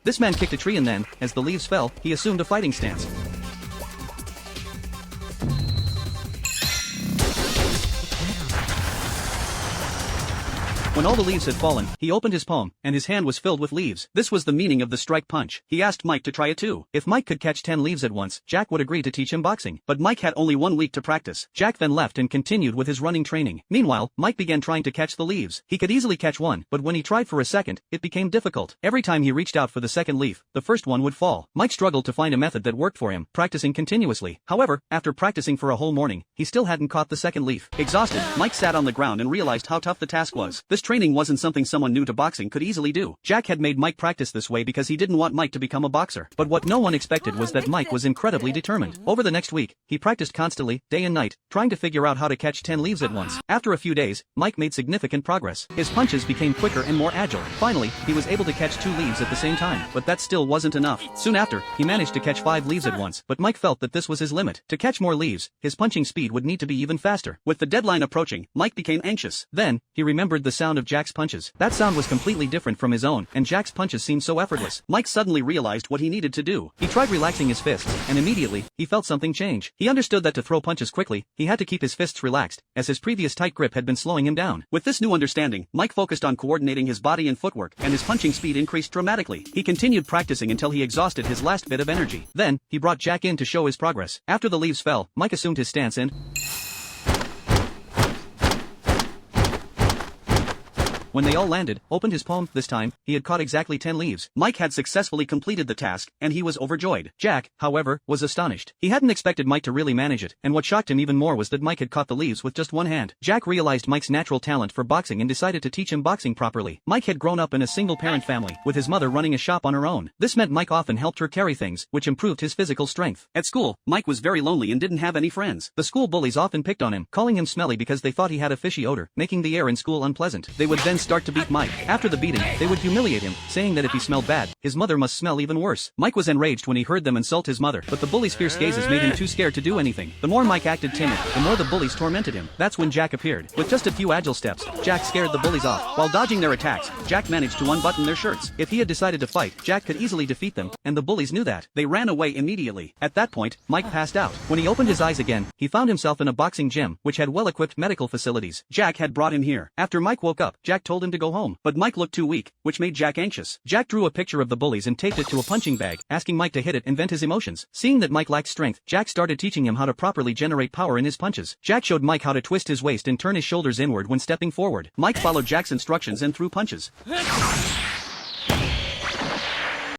This man kicked a tree and then, as the leaves fell, he assumed a fighting stance. When all the leaves had fallen, he opened his palm, and his hand was filled with leaves. This was the meaning of the strike punch. He asked Mike to try it too. If Mike could catch 10 leaves at once, Jack would agree to teach him boxing. But Mike had only 1 week to practice. Jack then left and continued with his running training. Meanwhile, Mike began trying to catch the leaves. He could easily catch one, but when he tried for a second, it became difficult. Every time he reached out for the second leaf, the first one would fall. Mike struggled to find a method that worked for him, practicing continuously. However, after practicing for a whole morning, he still hadn't caught the second leaf. Exhausted, Mike sat on the ground and realized how tough the task was. This training wasn't something someone new to boxing could easily do. Jack had made Mike practice this way because he didn't want Mike to become a boxer. But what no one expected was that Mike was incredibly determined. Over the next week, he practiced constantly, day and night, trying to figure out how to catch 10 leaves at once. After a few days, Mike made significant progress. His punches became quicker and more agile. Finally, he was able to catch 2 leaves at the same time. But that still wasn't enough. Soon after, he managed to catch 5 leaves at once. But Mike felt that this was his limit. To catch more leaves, his punching speed would need to be even faster. With the deadline approaching, Mike became anxious. Then, he remembered the sound of Jack's punches. That sound was completely different from his own, and Jack's punches seemed so effortless. Mike suddenly realized what he needed to do. He tried relaxing his fists, and immediately, he felt something change. He understood that to throw punches quickly, he had to keep his fists relaxed, as his previous tight grip had been slowing him down. With this new understanding, Mike focused on coordinating his body and footwork, and his punching speed increased dramatically. He continued practicing until he exhausted his last bit of energy. Then, he brought Jack in to show his progress. After the leaves fell, Mike assumed his stance and when they all landed, opened his palm. This time, he had caught exactly 10 leaves. Mike had successfully completed the task, and he was overjoyed. Jack, however, was astonished. He hadn't expected Mike to really manage it, and what shocked him even more was that Mike had caught the leaves with just one hand. Jack realized Mike's natural talent for boxing and decided to teach him boxing properly. Mike had grown up in a single-parent family, with his mother running a shop on her own. This meant Mike often helped her carry things, which improved his physical strength. At school, Mike was very lonely and didn't have any friends. The school bullies often picked on him, calling him smelly because they thought he had a fishy odor, making the air in school unpleasant. They would then start to beat Mike. After the beating, they would humiliate him, saying that if he smelled bad, his mother must smell even worse. Mike was enraged when he heard them insult his mother, but the bullies' fierce gazes made him too scared to do anything. The more Mike acted timid, the more the bullies tormented him. That's when Jack appeared. With just a few agile steps, Jack scared the bullies off. While dodging their attacks, Jack managed to unbutton their shirts. If he had decided to fight, Jack could easily defeat them, and the bullies knew that. They ran away immediately. At that point, Mike passed out. When he opened his eyes again, he found himself in a boxing gym, which had well-equipped medical facilities. Jack had brought him here. After Mike woke up, Jack told him to go home, but Mike looked too weak, which made Jack anxious. Jack drew a picture of the bullies and taped it to a punching bag, asking Mike to hit it and vent his emotions. Seeing that Mike lacked strength, Jack started teaching him how to properly generate power in his punches. Jack showed Mike how to twist his waist and turn his shoulders inward when stepping forward. Mike followed Jack's instructions and threw punches.